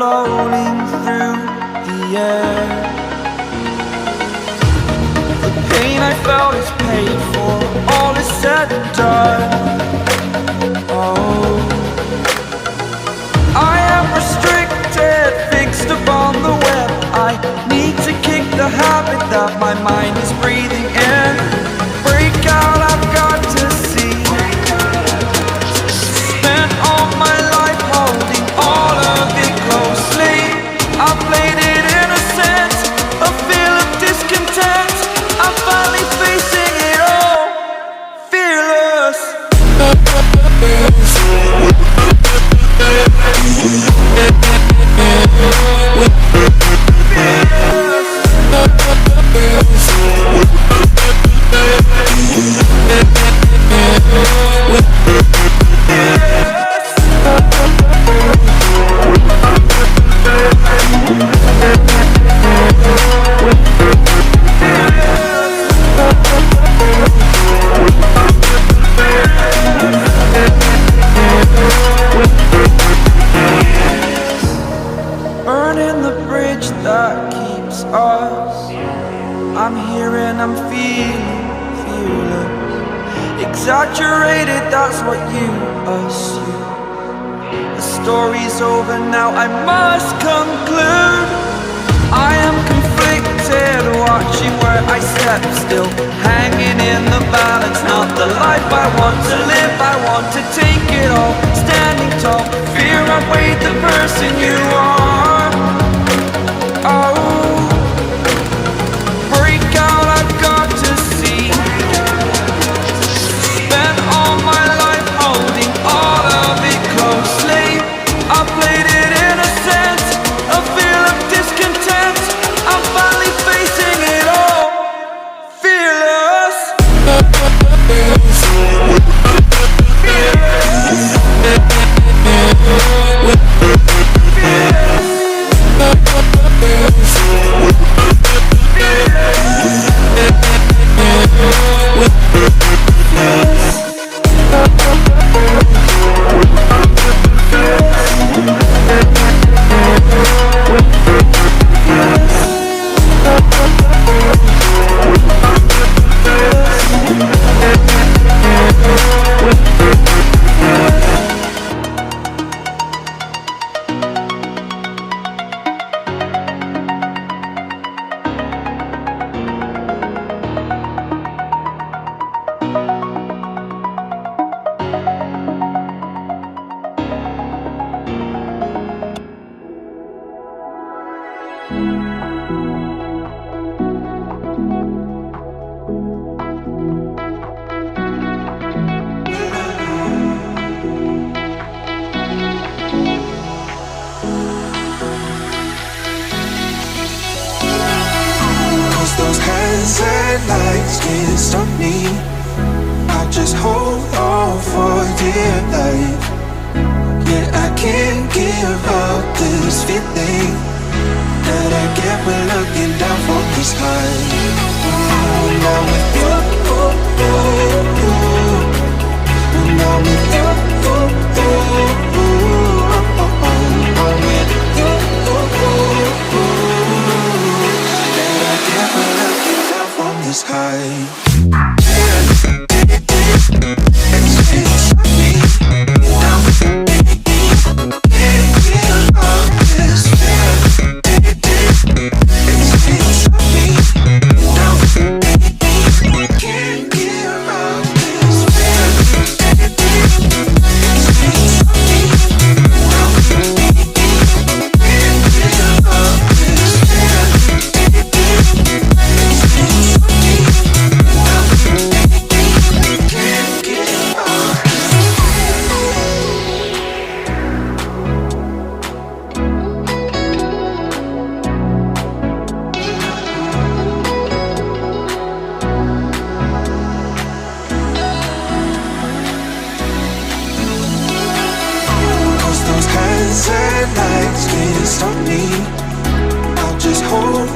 floating through the air. The pain I felt is paid for, all is said and done. Oh, I am restricted, fixed upon the web. I need to kick the habit that my mind is breathing in. Break out, I've got to see. Spent all my life holding all of it closely. I played it innocent, a feel of discontent. I'm finally facing it all, fearless. Burning the bridge that keeps us. I'm here and I'm feeling fearless. Exaggerated, that's what you assume. The story's over now, I must conclude. I am conflicted, watching where I step still, hanging in the balance. Not the life I want to live, I want to take it all. Standing tall, fear outweighed the person you are. Oh, break out, I've got to see. Spent all my life holding all of it closely. I played it innocent, a feel of discontent. I'm finally facing it all, fearless. Those hands and lights can't stop me. I'll just hold on for dear life. Yeah, I can't give up this feeling that I get when looking down from the sky. Now with you, now with you, this high. Lights can't stop me. I'll just hold